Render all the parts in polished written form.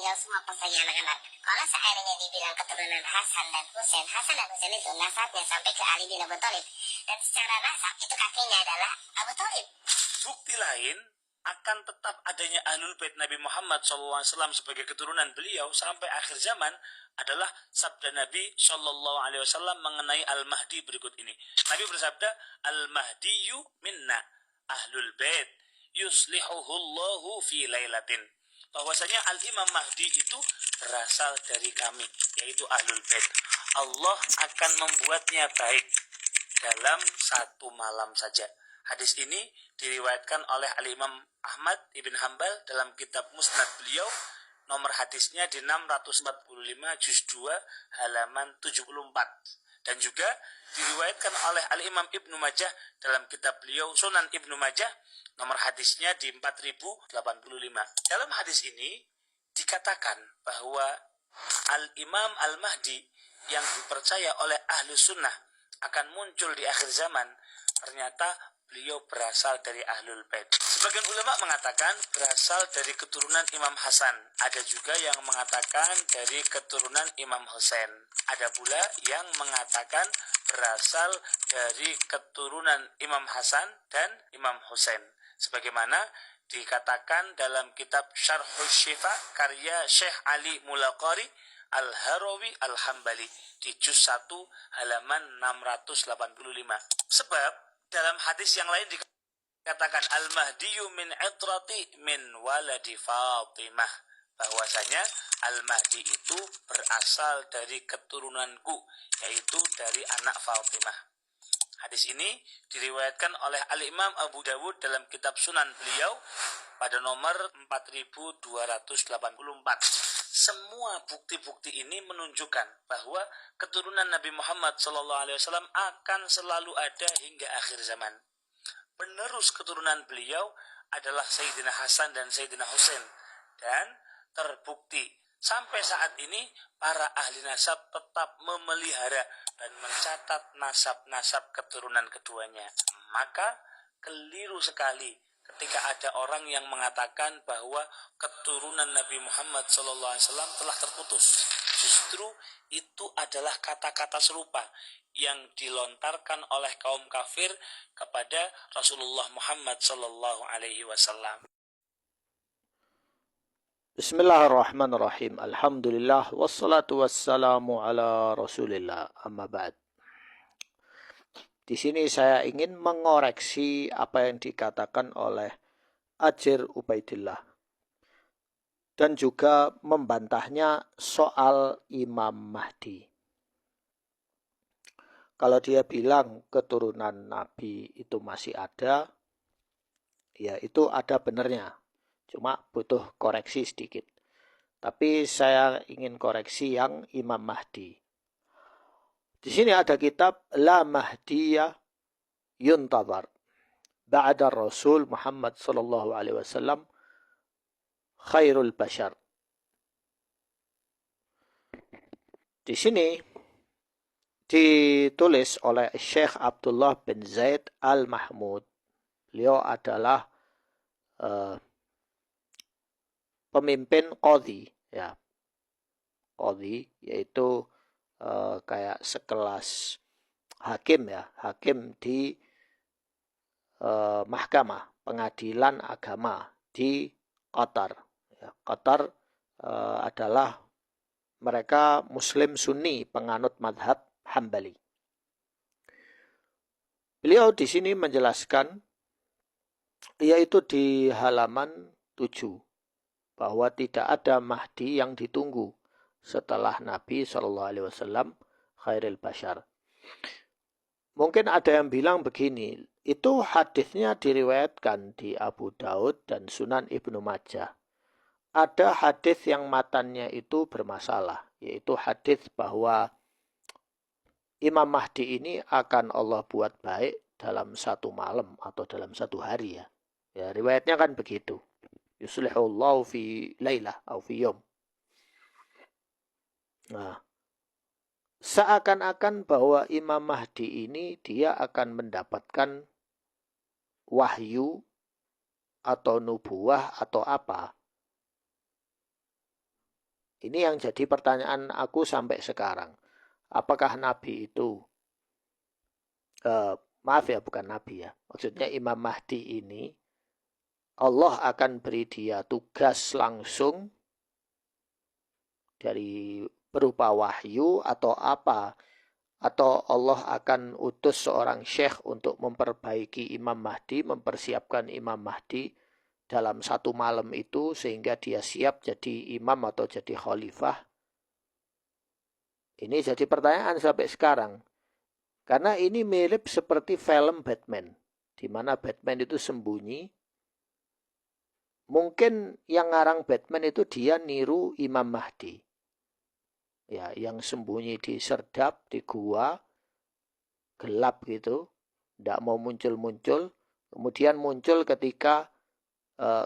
beliau semua pasal anak-anak. Kalau seandainya dibilang keturunan Hasan dan Husain itu nasabnya sampai ke Ali bin Abi Thalib, dan secara nasab itu kakeknya adalah Abu Thalib. Bukti lain akan tetap adanya Ahlul Bait Nabi Muhammad SAW sebagai keturunan beliau sampai akhir zaman adalah sabda Nabi SAW mengenai Al-Mahdi berikut ini. Nabi bersabda, Al-Mahdiyu minna Ahlul Bait yuslihuhullahu fi lailatin. Bahwasanya Al-Imam Mahdi itu berasal dari kami, yaitu Ahlul Bait. Allah akan membuatnya baik dalam satu malam saja. Hadis ini diriwayatkan oleh Al-Imam Ahmad Ibn Hanbal dalam kitab Musnad beliau, nomor hadisnya di 645 juz 2 halaman 74. Dan juga diriwayatkan oleh Al-Imam Ibnu Majah dalam kitab beliau Sunan Ibnu Majah, nomor hadisnya di 4085. Dalam hadis ini dikatakan bahwa Al-Imam Al-Mahdi yang dipercaya oleh Ahlu Sunnah akan muncul di akhir zaman, ternyata beliau berasal dari Ahlul Bait. Sebagian ulama mengatakan berasal dari keturunan Imam Hasan. Ada juga yang mengatakan dari keturunan Imam Husain. Ada pula yang mengatakan berasal dari keturunan Imam Hasan dan Imam Husain. Sebagaimana dikatakan dalam kitab Syarhus Syifa karya Syekh Ali Mulaqari Al-Harawi Al-Hambali di juz 1 halaman 685. Sebab dalam hadis yang lain dikatakan Al-Mahdiyu min itrati min waladi Fatimah, bahwasanya Al-Mahdi itu berasal dari keturunanku, yaitu dari anak Fatimah. Hadis ini diriwayatkan oleh Al-Imam Abu Dawud dalam kitab Sunan beliau pada nomor 4284. Semua bukti-bukti ini menunjukkan bahwa keturunan Nabi Muhammad SAW akan selalu ada hingga akhir zaman. Penerus keturunan beliau adalah Sayyidina Hasan dan Sayyidina Husain, dan terbukti sampai saat ini para ahli nasab tetap memelihara dan mencatat nasab-nasab keturunan keduanya. Maka keliru sekali ketika ada orang yang mengatakan bahwa keturunan Nabi Muhammad SAW telah terputus. Justru itu adalah kata-kata serupa yang dilontarkan oleh kaum kafir kepada Rasulullah Muhammad SAW. Bismillahirrahmanirrahim. Alhamdulillah wassalatu wassalamu ala Rasulillah. Amma ba'd. Di sini saya ingin mengoreksi apa yang dikatakan oleh Ajir Ubaidillah dan juga membantahnya soal Imam Mahdi. Kalau dia bilang keturunan Nabi itu masih ada, ya itu ada benarnya. Cuma butuh koreksi sedikit. Tapi saya ingin koreksi yang Imam Mahdi. Di sini ada kitab La Mahdiyah Yuntadhar Ba'da Rasul Muhammad sallallahu alaihi wasallam Khairul Bashar. Di sini ditulis oleh Syekh Abdullah bin Zaid Al-Mahmud. Beliau adalah pemimpin qadhi, ya. Qadhi yaitu kayak sekelas hakim, ya, hakim di mahkamah pengadilan agama di Qatar. Ya, Qatar adalah mereka Muslim Sunni penganut madhab Hambali. Beliau di sini menjelaskan, yaitu di halaman 7, bahwa tidak ada Mahdi yang ditunggu setelah Nabi SAW Khairul Bashar. Mungkin ada yang bilang begini, itu hadisnya diriwayatkan di Abu Daud dan Sunan Ibnu Majah. Ada hadis yang matannya itu bermasalah, yaitu hadis bahwa Imam Mahdi ini akan Allah buat baik dalam satu malam atau dalam satu hari, ya. Ya, riwayatnya kan begitu. Yuslihullahu fi lailah atau fi yom. Nah, seakan-akan bahwa Imam Mahdi ini dia akan mendapatkan wahyu atau nubuah atau apa. Ini yang jadi pertanyaan aku sampai sekarang. Apakah Nabi itu, maaf ya, bukan Nabi ya, maksudnya Imam Mahdi ini, Allah akan beri dia tugas langsung dari berupa wahyu atau apa? Atau Allah akan utus seorang syekh untuk memperbaiki Imam Mahdi, mempersiapkan Imam Mahdi dalam satu malam itu sehingga dia siap jadi imam atau jadi khalifah. Ini jadi pertanyaan sampai sekarang. Karena ini mirip seperti film Batman, di mana Batman itu sembunyi. Mungkin yang ngarang Batman itu dia niru Imam Mahdi. Ya, yang sembunyi di serdap, di gua, gelap gitu, tidak mau muncul-muncul. Kemudian muncul ketika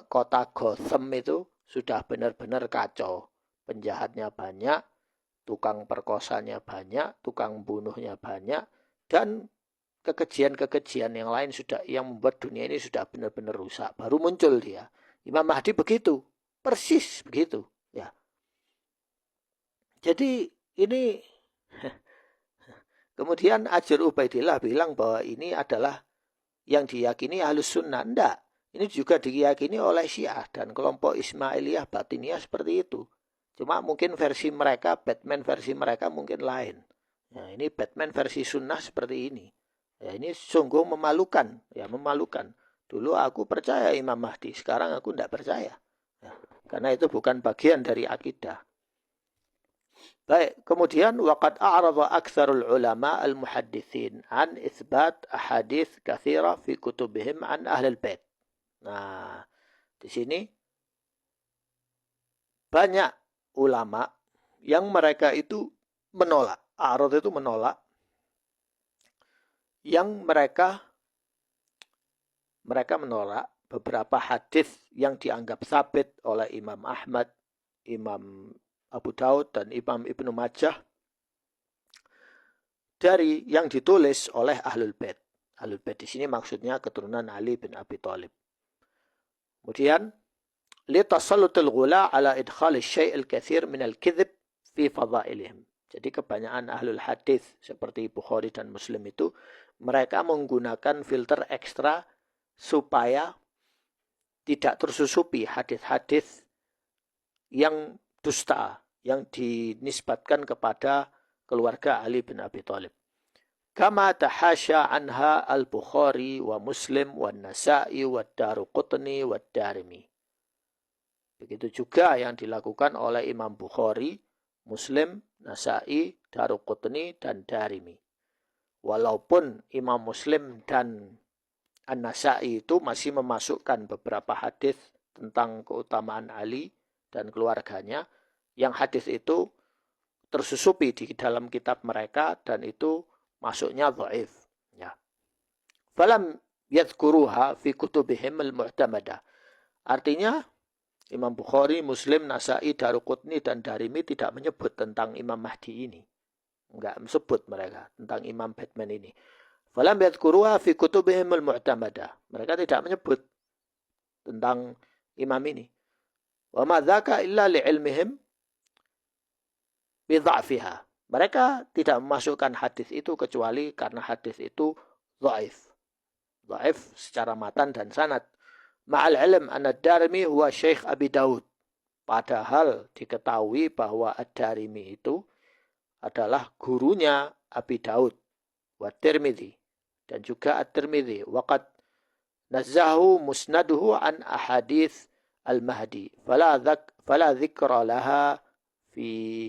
kota Gotham itu sudah benar-benar kacau. Penjahatnya banyak, tukang perkosanya banyak, tukang bunuhnya banyak, dan kekejian-kekejian yang lain yang membuat dunia ini sudah benar-benar rusak. Baru muncul dia. Imam Mahdi begitu, persis begitu. Ya. Jadi ini kemudian Ajur Ubaidillah bilang bahwa ini adalah yang diyakini Ahlus Sunnah. Enggak. Ini juga diyakini oleh Syiah dan kelompok Ismailiyah Batiniyah seperti itu. Cuma mungkin versi mereka, Batman versi mereka mungkin lain. Nah, ini Batman versi Sunnah seperti ini. Ya, ini sungguh memalukan. Ya, memalukan. Dulu aku percaya Imam Mahdi, sekarang aku tidak percaya. Ya, karena itu bukan bagian dari akidah. Baik, kemudian waqad a'rada aktsarul ulama al-muhadditsin an itsbat ahadits katsira fi kutubihim an ahlul bait. Nah, di sini banyak ulama yang mereka itu menolak. A'rad itu menolak. Yang mereka menolak beberapa hadis yang dianggap sabit oleh Imam Ahmad, Imam Abu Daud, dan Imam Ibnu Majah dari yang ditulis oleh Ahlul Bait. Ahlul Bait di sini maksudnya keturunan Ali bin Abi Thalib. Kemudian litasallutul ghula ala idkhal asy-syai' al-katsir min al-kadzib fi fadailihim. Jadi kebanyakan ahlul hadis seperti Bukhari dan Muslim itu mereka menggunakan filter ekstra supaya tidak tersusupi hadis-hadis yang dusta yang dinisbatkan kepada keluarga Ali bin Abi Thalib. Kama tahasya anha al-Bukhari wa Muslim wa Nasa'i wa Daruqutni wa Darimi. Begitu juga yang dilakukan oleh Imam Bukhari, Muslim, Nasa'i, Daruqutni, dan Darimi. Walaupun Imam Muslim dan An-Nasa'i itu masih memasukkan beberapa hadis tentang keutamaan Ali dan keluarganya, yang hadis itu tersusupi di dalam kitab mereka dan itu masuknya dhaif. Ya. Falam yadhkuruha fi kutubihim al-mu'tamadah. Artinya Imam Bukhari, Muslim, Nasa'i, Daruqutni, dan Darimi tidak menyebut tentang Imam Mahdi ini. Enggak sebut mereka tentang Imam Batman ini. Falam yadhkuruha fi kutubihim al-mu'tamadah. Mereka tidak menyebut tentang imam ini. Wa ma dzaka illa li'ilmihim bi dha'fiha. Mereka tidak memasukkan hadis itu kecuali karena hadis itu dhaif. Dhaif secara matan dan sanad. Ma'al ilm anna Ad-Darimi huwa Syekh Abi Daud. Padahal diketahui bahwa Ad-Darimi itu adalah gurunya Abi Daud wa Tirmidzi dan juga At-Tirmidzi. Waqad nazzahu musnaduhu an ahadits al-Mahdi. Fala dzikra laha fi.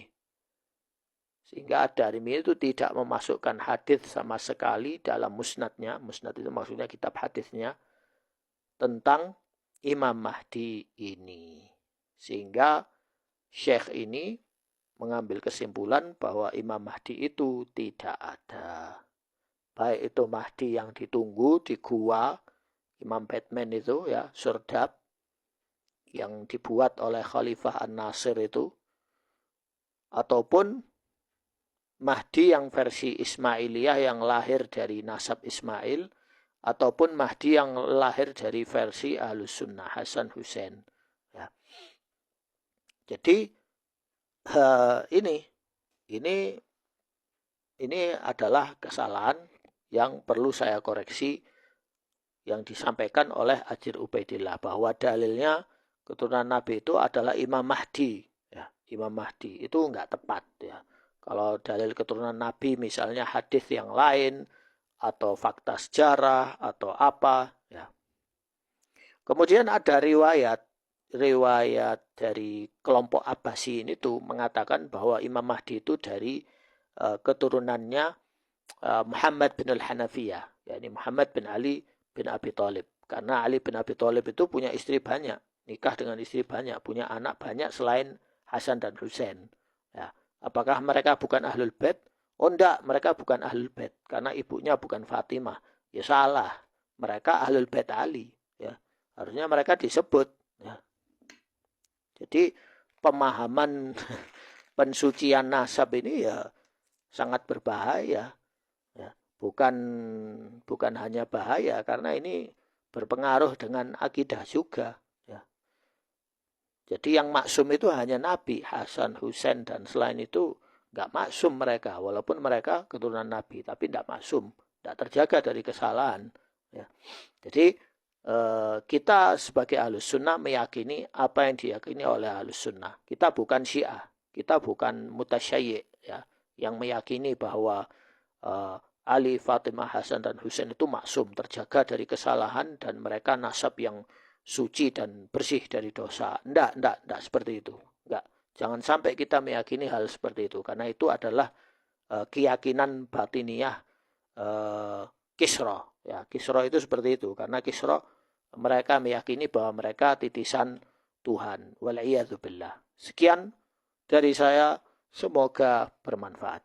Sehingga Ad-Darimi itu tidak memasukkan hadis sama sekali dalam musnadnya. Musnad itu maksudnya kitab hadisnya tentang Imam Mahdi ini. Sehingga Syekh ini mengambil kesimpulan bahwa Imam Mahdi itu tidak ada. Baik itu Mahdi yang ditunggu di gua Imam Batman itu ya, surdab yang dibuat oleh Khalifah An-Nasir itu, ataupun Mahdi yang versi Ismailiyah yang lahir dari nasab Ismail, ataupun Mahdi yang lahir dari versi Ahlus Sunnah Hasan Hussein. Ya. Jadi ini adalah kesalahan yang perlu saya koreksi yang disampaikan oleh Ajir Ubaidillah, bahwa dalilnya keturunan Nabi itu adalah Imam Mahdi. Ya, Imam Mahdi itu enggak tepat. Ya. Kalau dalil keturunan Nabi misalnya hadis yang lain atau fakta sejarah atau apa. Ya. Kemudian ada riwayat dari kelompok Abbasi ini tuh mengatakan bahwa Imam Mahdi itu dari keturunannya Muhammad bin al-Hanafiyah, yakni Muhammad bin Ali bin Abi Thalib. Karena Ali bin Abi Thalib itu punya istri banyak, nikah dengan istri banyak, punya anak banyak selain Hasan dan Husain. Ya. Apakah mereka bukan ahlul bait? Oh enggak, mereka bukan ahlul bait karena ibunya bukan Fatimah. Ya salah, mereka ahlul bait Ali. Ya. Harusnya mereka disebut. Ya. Jadi pemahaman pensucian nasab ini ya sangat berbahaya. Ya, bukan hanya bahaya karena ini berpengaruh dengan akidah juga. Ya. Jadi yang maksum itu hanya Nabi, Hasan, Husain dan selain itu nggak maksum mereka, walaupun mereka keturunan Nabi, tapi nggak maksum, nggak terjaga dari kesalahan. Ya. Jadi kita sebagai Ahlus Sunnah meyakini apa yang diyakini oleh Ahlus Sunnah. Kita bukan Syiah, kita bukan mutasyayyi' ya, yang meyakini bahwa Ali, Fatimah, Hasan dan Husain itu maksum, terjaga dari kesalahan dan mereka nasab yang suci dan bersih dari dosa. Enggak seperti itu. Enggak. Jangan sampai kita meyakini hal seperti itu karena itu adalah keyakinan batiniyah Kisra. Ya, Kisra itu seperti itu karena Kisra mereka meyakini bahwa mereka titisan Tuhan. Wal'iyadzubillah. Sekian dari saya, semoga bermanfaat.